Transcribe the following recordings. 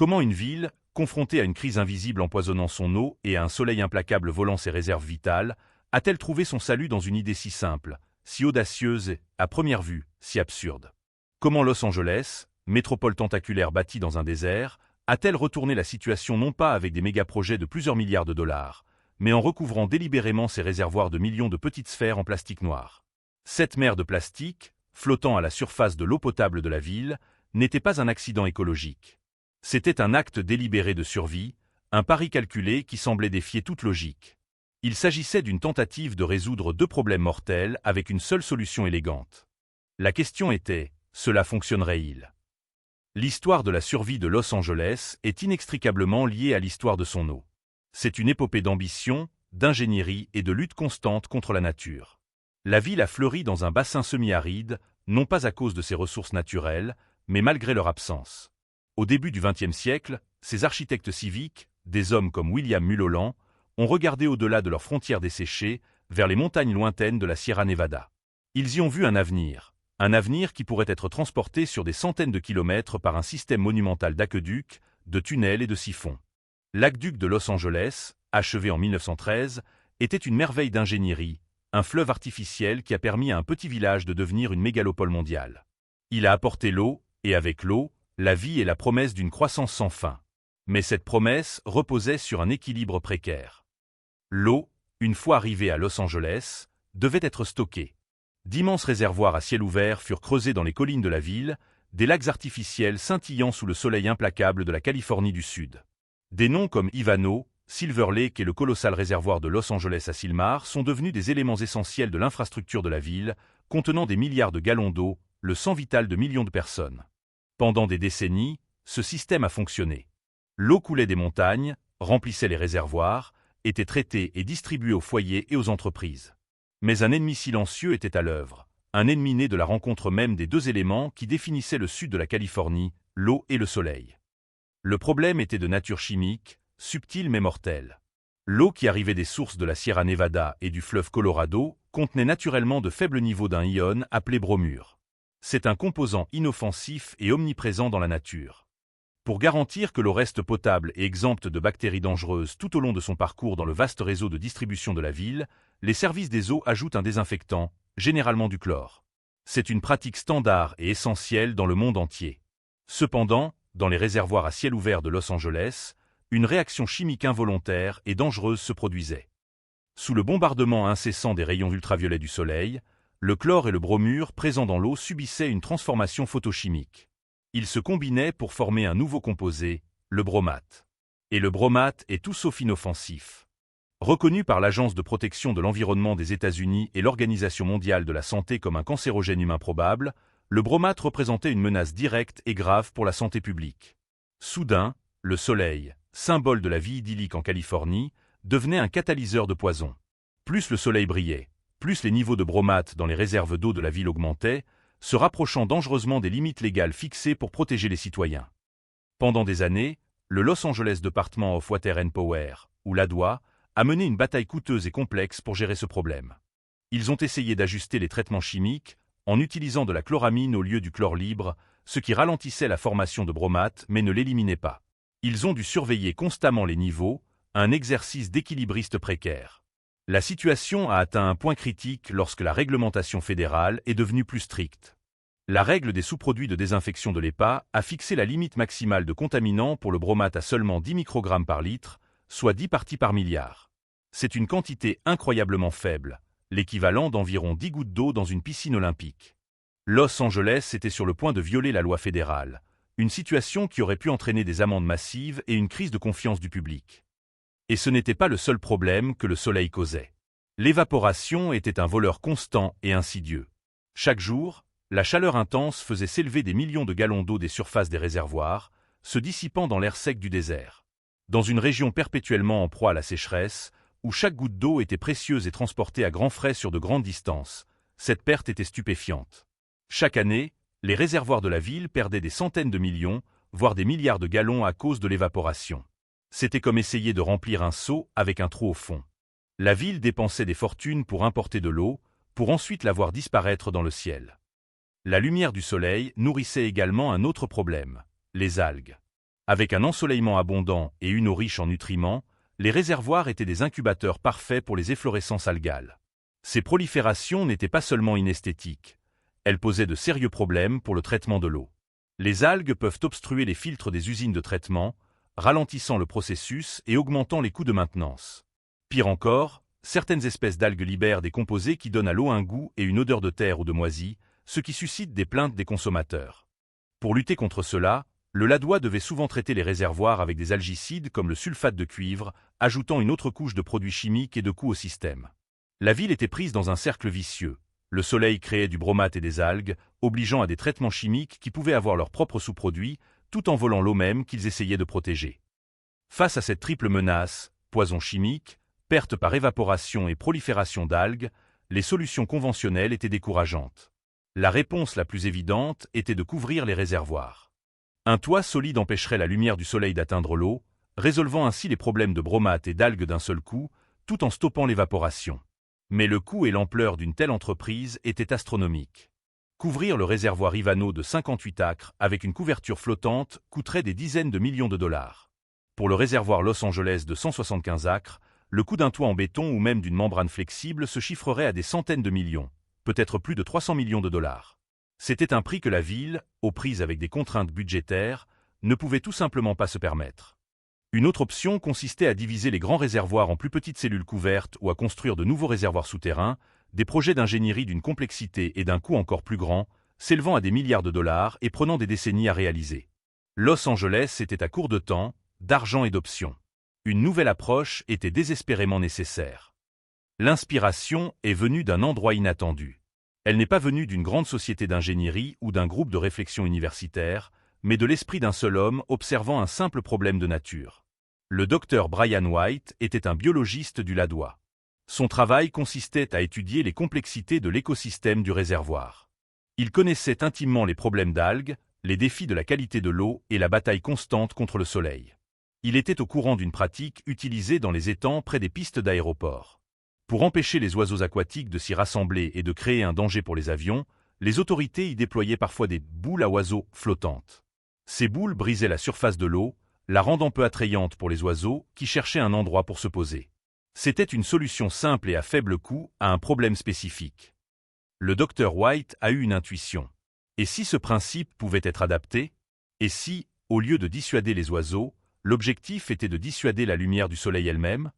Comment une ville, confrontée à une crise invisible empoisonnant son eau et à un soleil implacable volant ses réserves vitales, a-t-elle trouvé son salut dans une idée si simple, si audacieuse et, à première vue, si absurde? Comment Los Angeles, métropole tentaculaire bâtie dans un désert, a-t-elle retourné la situation non pas avec des méga-projets de plusieurs milliards de dollars, mais en recouvrant délibérément ses réservoirs de millions de petites sphères en plastique noir? Cette mer de plastique, flottant à la surface de l'eau potable de la ville, n'était pas un accident écologique. C'était un acte délibéré de survie, un pari calculé qui semblait défier toute logique. Il s'agissait d'une tentative de résoudre deux problèmes mortels avec une seule solution élégante. La question était, cela fonctionnerait-il? L'histoire de la survie de Los Angeles est inextricablement liée à l'histoire de son eau. C'est une épopée d'ambition, d'ingénierie et de lutte constante contre la nature. La ville a fleuri dans un bassin semi-aride, non pas à cause de ses ressources naturelles, mais malgré leur absence. Au début du XXe siècle, ces architectes civiques, des hommes comme William Mulholland, ont regardé au-delà de leurs frontières desséchées, vers les montagnes lointaines de la Sierra Nevada. Ils y ont vu un avenir qui pourrait être transporté sur des centaines de kilomètres par un système monumental d'aqueducs, de tunnels et de siphons. L'aqueduc de Los Angeles, achevé en 1913, était une merveille d'ingénierie, un fleuve artificiel qui a permis à un petit village de devenir une mégalopole mondiale. Il a apporté l'eau, et avec l'eau, la vie et la promesse d'une croissance sans fin. Mais cette promesse reposait sur un équilibre précaire. L'eau, une fois arrivée à Los Angeles, devait être stockée. D'immenses réservoirs à ciel ouvert furent creusés dans les collines de la ville, des lacs artificiels scintillant sous le soleil implacable de la Californie du Sud. Des noms comme Ivano, Silver Lake et le colossal réservoir de Los Angeles à Sylmar sont devenus des éléments essentiels de l'infrastructure de la ville, contenant des milliards de gallons d'eau, le sang vital de millions de personnes. Pendant des décennies, ce système a fonctionné. L'eau coulait des montagnes, remplissait les réservoirs, était traitée et distribuée aux foyers et aux entreprises. Mais un ennemi silencieux était à l'œuvre, un ennemi né de la rencontre même des deux éléments qui définissaient le sud de la Californie, l'eau et le soleil. Le problème était de nature chimique, subtil mais mortel. L'eau qui arrivait des sources de la Sierra Nevada et du fleuve Colorado contenait naturellement de faibles niveaux d'un ion appelé bromure. C'est un composant inoffensif et omniprésent dans la nature. Pour garantir que l'eau reste potable et exempte de bactéries dangereuses tout au long de son parcours dans le vaste réseau de distribution de la ville, les services des eaux ajoutent un désinfectant, généralement du chlore. C'est une pratique standard et essentielle dans le monde entier. Cependant, dans les réservoirs à ciel ouvert de Los Angeles, une réaction chimique involontaire et dangereuse se produisait. Sous le bombardement incessant des rayons ultraviolets du soleil, le chlore et le bromure présents dans l'eau subissaient une transformation photochimique. Ils se combinaient pour former un nouveau composé, le bromate. Et le bromate est tout sauf inoffensif. Reconnu par l'Agence de protection de l'environnement des États-Unis et l'Organisation mondiale de la santé comme un cancérogène humain probable, le bromate représentait une menace directe et grave pour la santé publique. Soudain, le soleil, symbole de la vie idyllique en Californie, devenait un catalyseur de poison. Plus le soleil brillait, plus les niveaux de bromate dans les réserves d'eau de la ville augmentaient, se rapprochant dangereusement des limites légales fixées pour protéger les citoyens. Pendant des années, le Los Angeles Department of Water and Power, ou l'ADWA, a mené une bataille coûteuse et complexe pour gérer ce problème. Ils ont essayé d'ajuster les traitements chimiques en utilisant de la chloramine au lieu du chlore libre, ce qui ralentissait la formation de bromate mais ne l'éliminait pas. Ils ont dû surveiller constamment les niveaux, un exercice d'équilibriste précaire. La situation a atteint un point critique lorsque la réglementation fédérale est devenue plus stricte. La règle des sous-produits de désinfection de l'EPA a fixé la limite maximale de contaminants pour le bromate à seulement 10 microgrammes par litre, soit 10 parties par milliard. C'est une quantité incroyablement faible, l'équivalent d'environ 10 gouttes d'eau dans une piscine olympique. Los Angeles était sur le point de violer la loi fédérale, une situation qui aurait pu entraîner des amendes massives et une crise de confiance du public. Et ce n'était pas le seul problème que le soleil causait. L'évaporation était un voleur constant et insidieux. Chaque jour, la chaleur intense faisait s'élever des millions de gallons d'eau des surfaces des réservoirs, se dissipant dans l'air sec du désert. Dans une région perpétuellement en proie à la sécheresse, où chaque goutte d'eau était précieuse et transportée à grands frais sur de grandes distances, cette perte était stupéfiante. Chaque année, les réservoirs de la ville perdaient des centaines de millions, voire des milliards de gallons à cause de l'évaporation. C'était comme essayer de remplir un seau avec un trou au fond. La ville dépensait des fortunes pour importer de l'eau, pour ensuite la voir disparaître dans le ciel. La lumière du soleil nourrissait également un autre problème, les algues. Avec un ensoleillement abondant et une eau riche en nutriments, les réservoirs étaient des incubateurs parfaits pour les efflorescences algales. Ces proliférations n'étaient pas seulement inesthétiques, elles posaient de sérieux problèmes pour le traitement de l'eau. Les algues peuvent obstruer les filtres des usines de traitement, ralentissant le processus et augmentant les coûts de maintenance. Pire encore, certaines espèces d'algues libèrent des composés qui donnent à l'eau un goût et une odeur de terre ou de moisie, ce qui suscite des plaintes des consommateurs. Pour lutter contre cela, le Ladois devait souvent traiter les réservoirs avec des algicides comme le sulfate de cuivre, ajoutant une autre couche de produits chimiques et de coûts au système. La ville était prise dans un cercle vicieux. Le soleil créait du bromate et des algues, obligeant à des traitements chimiques qui pouvaient avoir leurs propres sous-produits, tout en volant l'eau même qu'ils essayaient de protéger. Face à cette triple menace, poison chimique, perte par évaporation et prolifération d'algues, les solutions conventionnelles étaient décourageantes. La réponse la plus évidente était de couvrir les réservoirs. Un toit solide empêcherait la lumière du soleil d'atteindre l'eau, résolvant ainsi les problèmes de bromate et d'algues d'un seul coup, tout en stoppant l'évaporation. Mais le coût et l'ampleur d'une telle entreprise étaient astronomiques. Couvrir le réservoir Ivano de 58 acres avec une couverture flottante coûterait des dizaines de millions de dollars. Pour le réservoir Los Angeles de 175 acres, le coût d'un toit en béton ou même d'une membrane flexible se chiffrerait à des centaines de millions, peut-être plus de 300 millions de dollars. C'était un prix que la ville, aux prises avec des contraintes budgétaires, ne pouvait tout simplement pas se permettre. Une autre option consistait à diviser les grands réservoirs en plus petites cellules couvertes ou à construire de nouveaux réservoirs souterrains, des projets d'ingénierie d'une complexité et d'un coût encore plus grand, s'élevant à des milliards de dollars et prenant des décennies à réaliser. Los Angeles était à court de temps, d'argent et d'options. Une nouvelle approche était désespérément nécessaire. L'inspiration est venue d'un endroit inattendu. Elle n'est pas venue d'une grande société d'ingénierie ou d'un groupe de réflexion universitaire, mais de l'esprit d'un seul homme observant un simple problème de nature. Le docteur Brian White était un biologiste du Ladois. Son travail consistait à étudier les complexités de l'écosystème du réservoir. Il connaissait intimement les problèmes d'algues, les défis de la qualité de l'eau et la bataille constante contre le soleil. Il était au courant d'une pratique utilisée dans les étangs près des pistes d'aéroports. Pour empêcher les oiseaux aquatiques de s'y rassembler et de créer un danger pour les avions, les autorités y déployaient parfois des boules à oiseaux flottantes. Ces boules brisaient la surface de l'eau, la rendant peu attrayante pour les oiseaux qui cherchaient un endroit pour se poser. C'était une solution simple et à faible coût à un problème spécifique. Le docteur White a eu une intuition. Et si ce principe pouvait être adapté? Et si, au lieu de dissuader les oiseaux, l'objectif était de dissuader la lumière du soleil elle-même?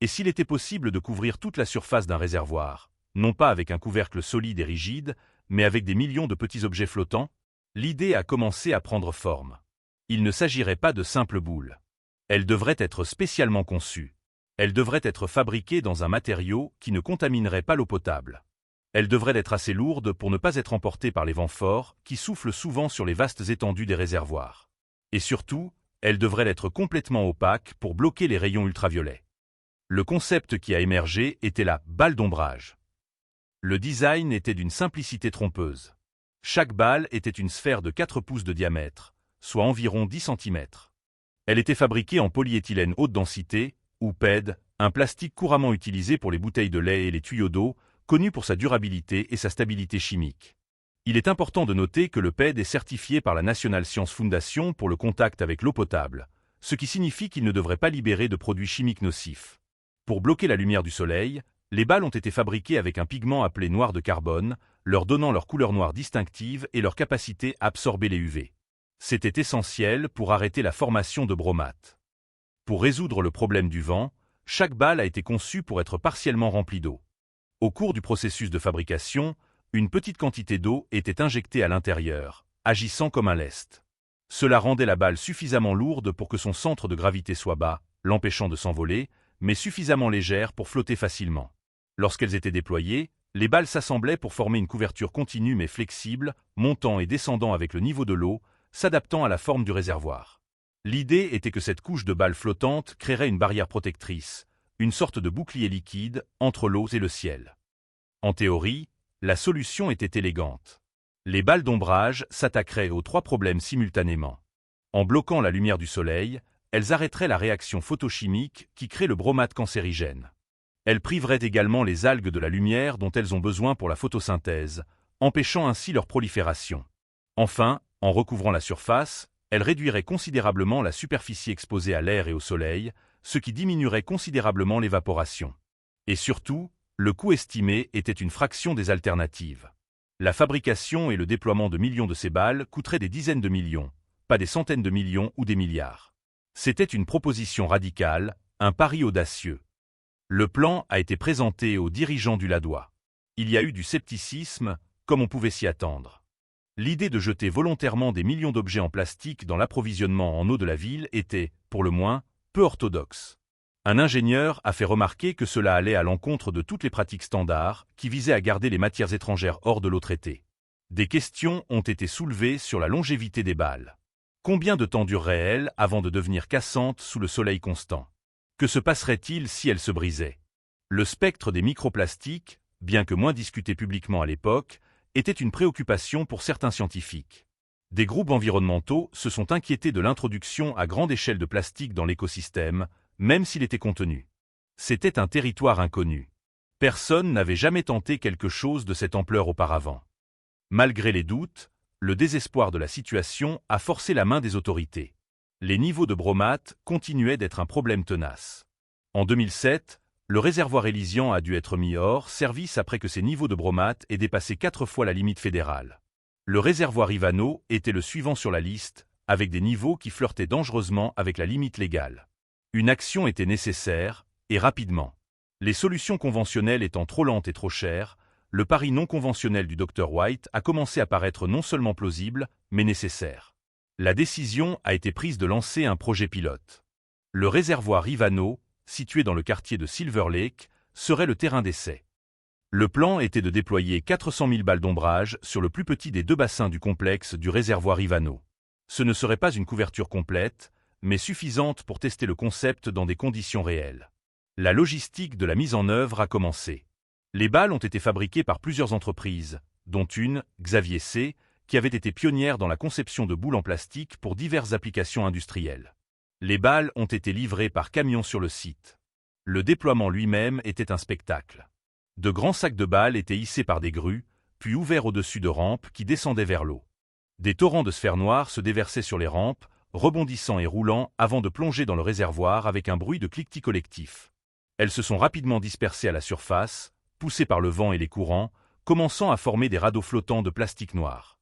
Et s'il était possible de couvrir toute la surface d'un réservoir, non pas avec un couvercle solide et rigide, mais avec des millions de petits objets flottants? L'idée a commencé à prendre forme. Il ne s'agirait pas de simples boules. Elles devraient être spécialement conçues. Elles devraient être fabriquées dans un matériau qui ne contaminerait pas l'eau potable. Elles devraient être assez lourdes pour ne pas être emportées par les vents forts qui soufflent souvent sur les vastes étendues des réservoirs. Et surtout, elles devraient être complètement opaques pour bloquer les rayons ultraviolets. Le concept qui a émergé était la balle d'ombrage. Le design était d'une simplicité trompeuse. Chaque balle était une sphère de 4 pouces de diamètre, soit environ 10 cm. Elle était fabriquée en polyéthylène haute densité, ou PED, un plastique couramment utilisé pour les bouteilles de lait et les tuyaux d'eau, connu pour sa durabilité et sa stabilité chimique. Il est important de noter que le PED est certifié par la National Science Foundation pour le contact avec l'eau potable, ce qui signifie qu'il ne devrait pas libérer de produits chimiques nocifs. Pour bloquer la lumière du soleil, les balles ont été fabriquées avec un pigment appelé noir de carbone, leur donnant leur couleur noire distinctive et leur capacité à absorber les UV. C'était essentiel pour arrêter la formation de bromate. Pour résoudre le problème du vent, chaque balle a été conçue pour être partiellement remplie d'eau. Au cours du processus de fabrication, une petite quantité d'eau était injectée à l'intérieur, agissant comme un lest. Cela rendait la balle suffisamment lourde pour que son centre de gravité soit bas, l'empêchant de s'envoler, mais suffisamment légère pour flotter facilement. Lorsqu'elles étaient déployées, les balles s'assemblaient pour former une couverture continue mais flexible, montant et descendant avec le niveau de l'eau, s'adaptant à la forme du réservoir. L'idée était que cette couche de balles flottantes créerait une barrière protectrice, une sorte de bouclier liquide entre l'eau et le ciel. En théorie, la solution était élégante. Les balles d'ombrage s'attaqueraient aux 3 problèmes simultanément. En bloquant la lumière du soleil, elles arrêteraient la réaction photochimique qui crée le bromate cancérigène. Elles priveraient également les algues de la lumière dont elles ont besoin pour la photosynthèse, empêchant ainsi leur prolifération. Enfin, en recouvrant la surface, Elle réduirait considérablement la superficie exposée à l'air et au soleil, ce qui diminuerait considérablement l'évaporation. Et surtout, le coût estimé était une fraction des alternatives. La fabrication et le déploiement de millions de ces balles coûteraient des dizaines de millions, pas des centaines de millions ou des milliards. C'était une proposition radicale, un pari audacieux. Le plan a été présenté aux dirigeants du Ladois. Il y a eu du scepticisme, comme on pouvait s'y attendre. L'idée de jeter volontairement des millions d'objets en plastique dans l'approvisionnement en eau de la ville était, pour le moins, peu orthodoxe. Un ingénieur a fait remarquer que cela allait à l'encontre de toutes les pratiques standards qui visaient à garder les matières étrangères hors de l'eau traitée. Des questions ont été soulevées sur la longévité des balles. Combien de temps dureraient-elles avant de devenir cassantes sous le soleil constant? Que se passerait-il si elles se brisaient? Le spectre des microplastiques, bien que moins discuté publiquement à l'époque, était une préoccupation pour certains scientifiques. Des groupes environnementaux se sont inquiétés de l'introduction à grande échelle de plastique dans l'écosystème, même s'il était contenu. C'était un territoire inconnu. Personne n'avait jamais tenté quelque chose de cette ampleur auparavant. Malgré les doutes, le désespoir de la situation a forcé la main des autorités. Les niveaux de bromates continuaient d'être un problème tenace. En 2007, le réservoir Elysian a dû être mis hors service après que ses niveaux de bromates aient dépassé 4 fois la limite fédérale. Le réservoir Ivano était le suivant sur la liste, avec des niveaux qui flirtaient dangereusement avec la limite légale. Une action était nécessaire, et rapidement. Les solutions conventionnelles étant trop lentes et trop chères, le pari non conventionnel du Dr White a commencé à paraître non seulement plausible, mais nécessaire. La décision a été prise de lancer un projet pilote. Le réservoir Ivano, situé dans le quartier de Silver Lake, serait le terrain d'essai. Le plan était de déployer 400 000 balles d'ombrage sur le plus petit des deux bassins du complexe du réservoir Ivano. Ce ne serait pas une couverture complète, mais suffisante pour tester le concept dans des conditions réelles. La logistique de la mise en œuvre a commencé. Les balles ont été fabriquées par plusieurs entreprises, dont une, Xavier C., qui avait été pionnière dans la conception de boules en plastique pour diverses applications industrielles. Les balles ont été livrées par camion sur le site. Le déploiement lui-même était un spectacle. De grands sacs de balles étaient hissés par des grues, puis ouverts au-dessus de rampes qui descendaient vers l'eau. Des torrents de sphères noires se déversaient sur les rampes, rebondissant et roulant avant de plonger dans le réservoir avec un bruit de cliquetis collectif. Elles se sont rapidement dispersées à la surface, poussées par le vent et les courants, commençant à former des radeaux flottants de plastique noir.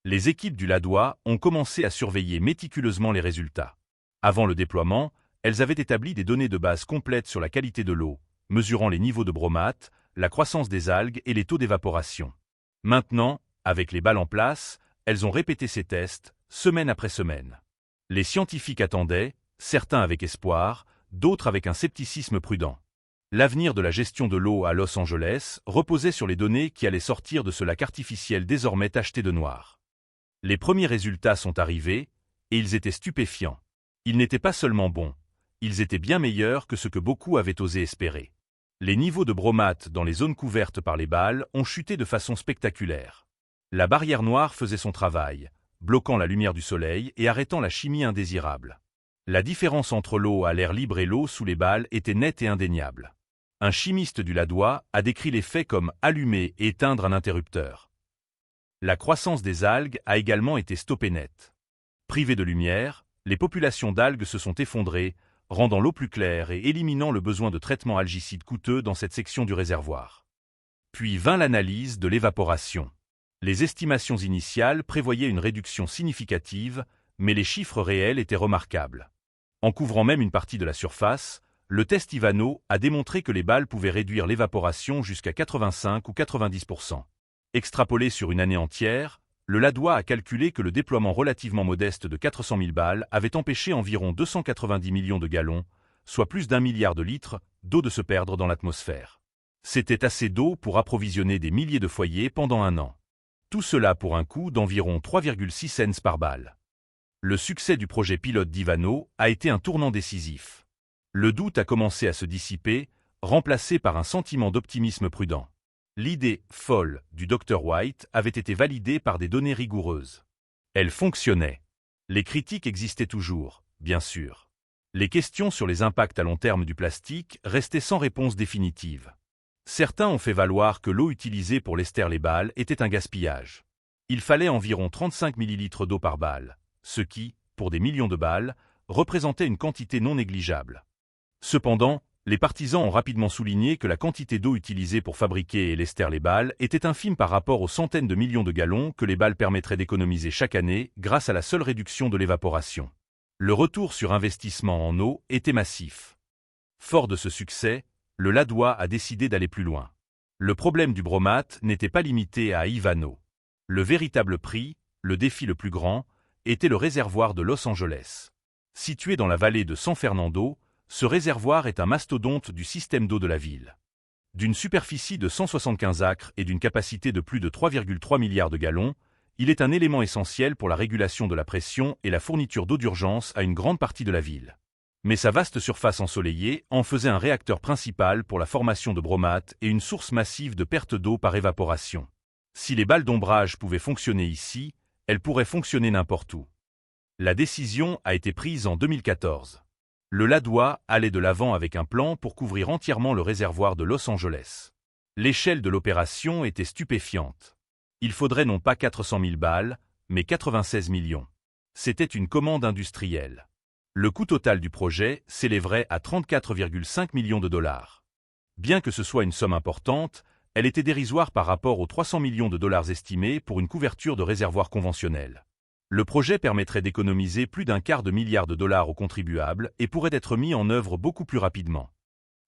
Les équipes du Ladois ont commencé à surveiller méticuleusement les résultats. Avant le déploiement, elles avaient établi des données de base complètes sur la qualité de l'eau, mesurant les niveaux de bromates, la croissance des algues et les taux d'évaporation. Maintenant, avec les balles en place, elles ont répété ces tests, semaine après semaine. Les scientifiques attendaient, certains avec espoir, d'autres avec un scepticisme prudent. L'avenir de la gestion de l'eau à Los Angeles reposait sur les données qui allaient sortir de ce lac artificiel désormais tacheté de noir. Les premiers résultats sont arrivés, et ils étaient stupéfiants. Ils n'étaient pas seulement bons, ils étaient bien meilleurs que ce que beaucoup avaient osé espérer. Les niveaux de bromates dans les zones couvertes par les balles ont chuté de façon spectaculaire. La barrière noire faisait son travail, bloquant la lumière du soleil et arrêtant la chimie indésirable. La différence entre l'eau à l'air libre et l'eau sous les balles était nette et indéniable. Un chimiste du Ladois a décrit l'effet comme allumer et éteindre un interrupteur. La croissance des algues a également été stoppée net. Privées de lumière, les populations d'algues se sont effondrées, rendant l'eau plus claire et éliminant le besoin de traitements algicides coûteux dans cette section du réservoir. Puis vint l'analyse de l'évaporation. Les estimations initiales prévoyaient une réduction significative, mais les chiffres réels étaient remarquables. En couvrant même une partie de la surface, le test Ivano a démontré que les balles pouvaient réduire l'évaporation jusqu'à 85 ou 90%. Extrapolé sur une année entière, le Ladois a calculé que le déploiement relativement modeste de 400 000 balles avait empêché environ 290 millions de gallons, soit plus d'1 milliard de litres, d'eau de se perdre dans l'atmosphère. C'était assez d'eau pour approvisionner des milliers de foyers pendant un an. Tout cela pour un coût d'environ 3,6 cents par balle. Le succès du projet pilote d'Ivano a été un tournant décisif. Le doute a commencé à se dissiper, remplacé par un sentiment d'optimisme prudent. L'idée folle du Dr White avait été validée par des données rigoureuses. Elle fonctionnait. Les critiques existaient toujours, bien sûr. Les questions sur les impacts à long terme du plastique restaient sans réponse définitive. Certains ont fait valoir que l'eau utilisée pour lester les balles était un gaspillage. Il fallait environ 35 ml d'eau par balle, ce qui, pour des millions de balles, représentait une quantité non négligeable. Cependant, les partisans ont rapidement souligné que la quantité d'eau utilisée pour fabriquer et lester les balles était infime par rapport aux centaines de millions de gallons que les balles permettraient d'économiser chaque année grâce à la seule réduction de l'évaporation. Le retour sur investissement en eau était massif. Fort de ce succès, le Ladois a décidé d'aller plus loin. Le problème du bromate n'était pas limité à Ivano. Le véritable prix, le défi le plus grand, était le réservoir de Los Angeles. Situé dans la vallée de San Fernando, ce réservoir est un mastodonte du système d'eau de la ville. D'une superficie de 175 acres et d'une capacité de plus de 3,3 milliards de gallons, il est un élément essentiel pour la régulation de la pression et la fourniture d'eau d'urgence à une grande partie de la ville. Mais sa vaste surface ensoleillée en faisait un réacteur principal pour la formation de bromate et une source massive de perte d'eau par évaporation. Si les balles d'ombrage pouvaient fonctionner ici, elles pourraient fonctionner n'importe où. La décision a été prise en 2014. Le Ladois allait de l'avant avec un plan pour couvrir entièrement le réservoir de Los Angeles. L'échelle de l'opération était stupéfiante. Il faudrait non pas 400 000 balles, mais 96 millions. C'était une commande industrielle. Le coût total du projet s'élèverait à 34,5 millions de dollars. Bien que ce soit une somme importante, elle était dérisoire par rapport aux 300 millions de dollars estimés pour une couverture de réservoir conventionnel. Le projet permettrait d'économiser plus d'un quart de milliard de dollars aux contribuables et pourrait être mis en œuvre beaucoup plus rapidement.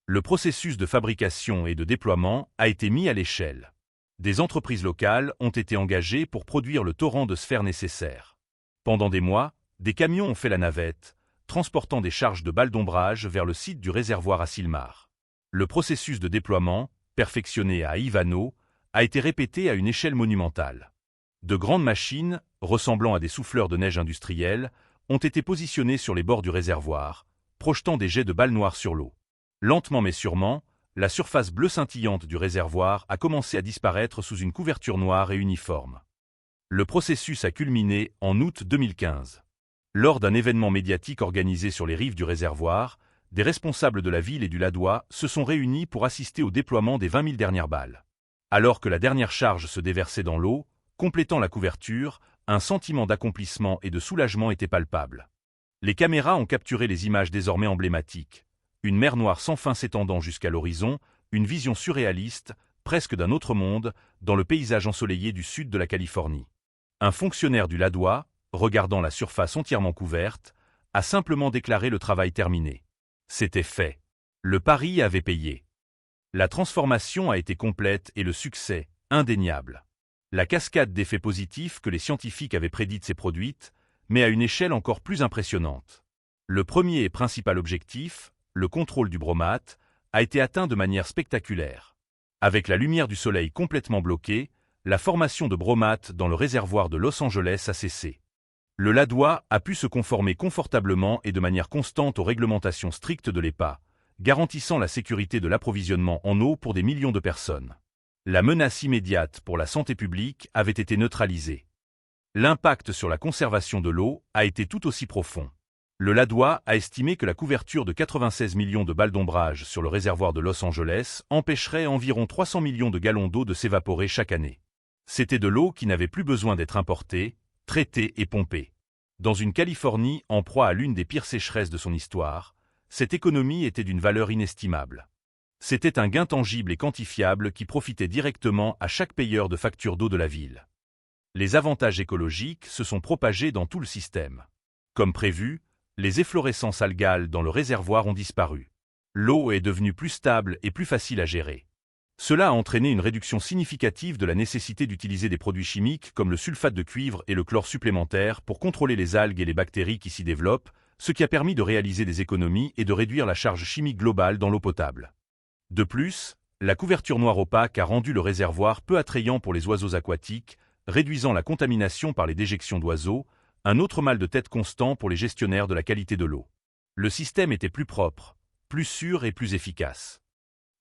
Le processus de fabrication et de déploiement a été mis à l'échelle. Des entreprises locales ont été engagées pour produire le torrent de sphères nécessaire. Pendant des mois, des camions ont fait la navette, transportant des charges de balles d'ombrage vers le site du réservoir à Sylmar. Le processus de déploiement, perfectionné à Ivano, a été répété à une échelle monumentale. De grandes machines, ressemblant à des souffleurs de neige industriels, ont été positionnées sur les bords du réservoir, projetant des jets de balles noires sur l'eau. Lentement mais sûrement, la surface bleue scintillante du réservoir a commencé à disparaître sous une couverture noire et uniforme. Le processus a culminé en août 2015. Lors d'un événement médiatique organisé sur les rives du réservoir, des responsables de la ville et du Ladois se sont réunis pour assister au déploiement des 20 000 dernières balles. Alors que la dernière charge se déversait dans l'eau, complétant la couverture, un sentiment d'accomplissement et de soulagement était palpable. Les caméras ont capturé les images désormais emblématiques. Une mer Noire sans fin s'étendant jusqu'à l'horizon, une vision surréaliste, presque d'un autre monde, dans le paysage ensoleillé du sud de la Californie. Un fonctionnaire du Ladois, regardant la surface entièrement couverte, a simplement déclaré le travail terminé. C'était fait. Le pari avait payé. La transformation a été complète et le succès, indéniable. La cascade d'effets positifs que les scientifiques avaient prédite s'est produite, mais à une échelle encore plus impressionnante. Le premier et principal objectif, le contrôle du bromate, a été atteint de manière spectaculaire. Avec la lumière du soleil complètement bloquée, la formation de bromate dans le réservoir de Los Angeles a cessé. Le Ladois a pu se conformer confortablement et de manière constante aux réglementations strictes de l'EPA, garantissant la sécurité de l'approvisionnement en eau pour des millions de personnes. La menace immédiate pour la santé publique avait été neutralisée. L'impact sur la conservation de l'eau a été tout aussi profond. Le Ladois a estimé que la couverture de 96 millions de balles d'ombrage sur le réservoir de Los Angeles empêcherait environ 300 millions de gallons d'eau de s'évaporer chaque année. C'était de l'eau qui n'avait plus besoin d'être importée, traitée et pompée. Dans une Californie en proie à l'une des pires sécheresses de son histoire, cette économie était d'une valeur inestimable. C'était un gain tangible et quantifiable qui profitait directement à chaque payeur de facture d'eau de la ville. Les avantages écologiques se sont propagés dans tout le système. Comme prévu, les efflorescences algales dans le réservoir ont disparu. L'eau est devenue plus stable et plus facile à gérer. Cela a entraîné une réduction significative de la nécessité d'utiliser des produits chimiques comme le sulfate de cuivre et le chlore supplémentaire pour contrôler les algues et les bactéries qui s'y développent, ce qui a permis de réaliser des économies et de réduire la charge chimique globale dans l'eau potable. De plus, la couverture noire opaque a rendu le réservoir peu attrayant pour les oiseaux aquatiques, réduisant la contamination par les déjections d'oiseaux, un autre mal de tête constant pour les gestionnaires de la qualité de l'eau. Le système était plus propre, plus sûr et plus efficace.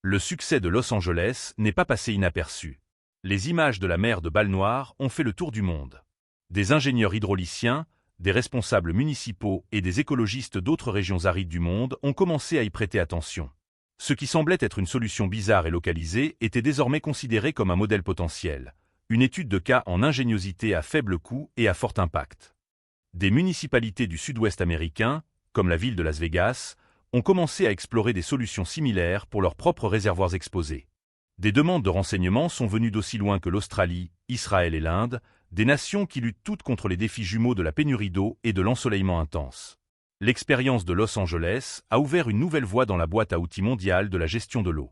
Le succès de Los Angeles n'est pas passé inaperçu. Les images de la mer de balles noires ont fait le tour du monde. Des ingénieurs hydrauliciens, des responsables municipaux et des écologistes d'autres régions arides du monde ont commencé à y prêter attention. Ce qui semblait être une solution bizarre et localisée était désormais considéré comme un modèle potentiel, une étude de cas en ingéniosité à faible coût et à fort impact. Des municipalités du sud-ouest américain, comme la ville de Las Vegas, ont commencé à explorer des solutions similaires pour leurs propres réservoirs exposés. Des demandes de renseignements sont venues d'aussi loin que l'Australie, Israël et l'Inde, des nations qui luttent toutes contre les défis jumeaux de la pénurie d'eau et de l'ensoleillement intense. L'expérience de Los Angeles a ouvert une nouvelle voie dans la boîte à outils mondiale de la gestion de l'eau.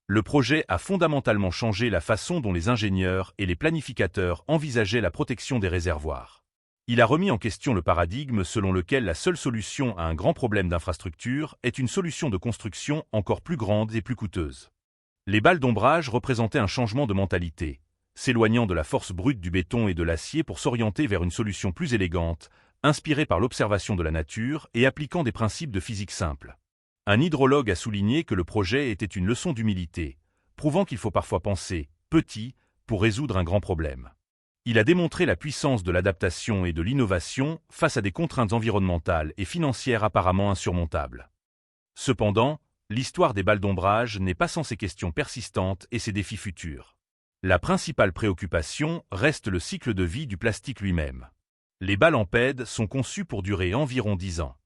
Le projet a fondamentalement changé la façon dont les ingénieurs et les planificateurs envisageaient la protection des réservoirs. Il a remis en question le paradigme selon lequel la seule solution à un grand problème d'infrastructure est une solution de construction encore plus grande et plus coûteuse. Les balles d'ombrage représentaient un changement de mentalité, s'éloignant de la force brute du béton et de l'acier pour s'orienter vers une solution plus élégante, inspirée par l'observation de la nature et appliquant des principes de physique simple. Un hydrologue a souligné que le projet était une leçon d'humilité, prouvant qu'il faut parfois penser petit pour résoudre un grand problème. Il a démontré la puissance de l'adaptation et de l'innovation face à des contraintes environnementales et financières apparemment insurmontables. Cependant, l'histoire des balles d'ombrage n'est pas sans ses questions persistantes et ses défis futurs. La principale préoccupation reste le cycle de vie du plastique lui-même. Les balles en PED sont conçues pour durer environ 10 ans.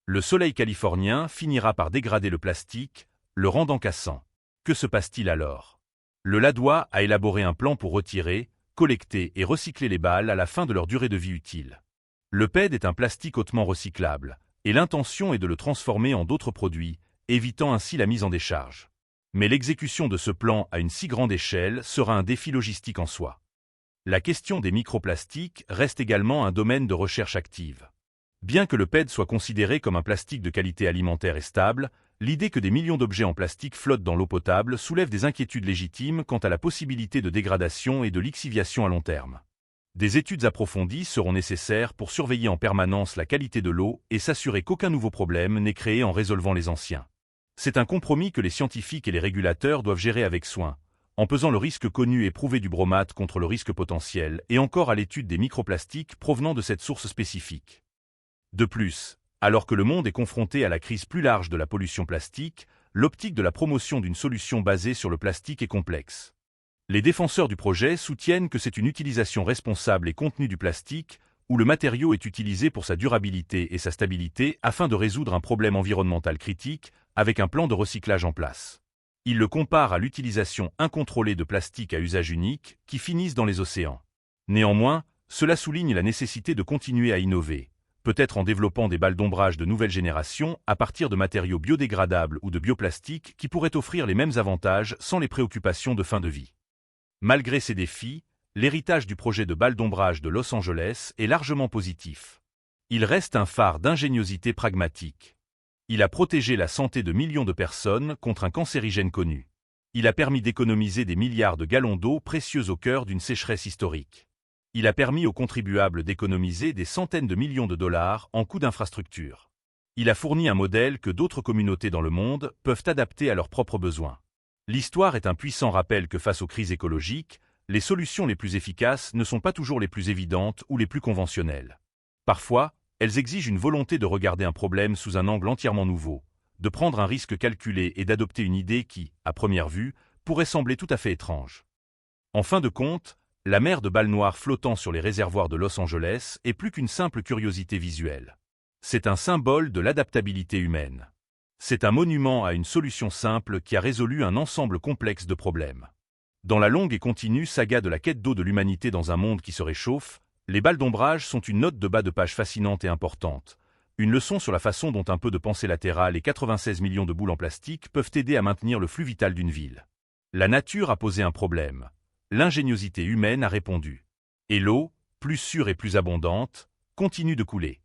Le soleil californien finira par dégrader le plastique, le rendant cassant. Que se passe-t-il alors? Le LADOA a élaboré un plan pour retirer, collecter et recycler les balles à la fin de leur durée de vie utile. Le PED est un plastique hautement recyclable, et l'intention est de le transformer en d'autres produits, évitant ainsi la mise en décharge. Mais l'exécution de ce plan à une si grande échelle sera un défi logistique en soi. La question des microplastiques reste également un domaine de recherche active. Bien que le PED soit considéré comme un plastique de qualité alimentaire et stable, l'idée que des millions d'objets en plastique flottent dans l'eau potable soulève des inquiétudes légitimes quant à la possibilité de dégradation et de lixiviation à long terme. Des études approfondies seront nécessaires pour surveiller en permanence la qualité de l'eau et s'assurer qu'aucun nouveau problème n'est créé en résolvant les anciens. C'est un compromis que les scientifiques et les régulateurs doivent gérer avec soin, en pesant le risque connu et prouvé du bromate contre le risque potentiel et encore à l'étude des microplastiques provenant de cette source spécifique. De plus, alors que le monde est confronté à la crise plus large de la pollution plastique, l'optique de la promotion d'une solution basée sur le plastique est complexe. Les défenseurs du projet soutiennent que c'est une utilisation responsable et contenue du plastique, où le matériau est utilisé pour sa durabilité et sa stabilité afin de résoudre un problème environnemental critique, avec un plan de recyclage en place. Ils le comparent à l'utilisation incontrôlée de plastique à usage unique, qui finissent dans les océans. Néanmoins, cela souligne la nécessité de continuer à innover, peut-être en développant des balles d'ombrage de nouvelle génération à partir de matériaux biodégradables ou de bioplastique qui pourraient offrir les mêmes avantages sans les préoccupations de fin de vie. Malgré ces défis, l'héritage du projet de balles d'ombrage de Los Angeles est largement positif. Il reste un phare d'ingéniosité pragmatique. Il a protégé la santé de millions de personnes contre un cancérigène connu. Il a permis d'économiser des milliards de gallons d'eau précieuse au cœur d'une sécheresse historique. Il a permis aux contribuables d'économiser des centaines de millions de dollars en coûts d'infrastructure. Il a fourni un modèle que d'autres communautés dans le monde peuvent adapter à leurs propres besoins. L'histoire est un puissant rappel que face aux crises écologiques, les solutions les plus efficaces ne sont pas toujours les plus évidentes ou les plus conventionnelles. Parfois, elles exigent une volonté de regarder un problème sous un angle entièrement nouveau, de prendre un risque calculé et d'adopter une idée qui, à première vue, pourrait sembler tout à fait étrange. En fin de compte, la mer de balles noires flottant sur les réservoirs de Los Angeles est plus qu'une simple curiosité visuelle. C'est un symbole de l'adaptabilité humaine. C'est un monument à une solution simple qui a résolu un ensemble complexe de problèmes. Dans la longue et continue saga de la quête d'eau de l'humanité dans un monde qui se réchauffe, les balles d'ombrage sont une note de bas de page fascinante et importante, une leçon sur la façon dont un peu de pensée latérale et 96 millions de boules en plastique peuvent aider à maintenir le flux vital d'une ville. La nature a posé un problème. L'ingéniosité humaine a répondu. Et l'eau, plus sûre et plus abondante, continue de couler.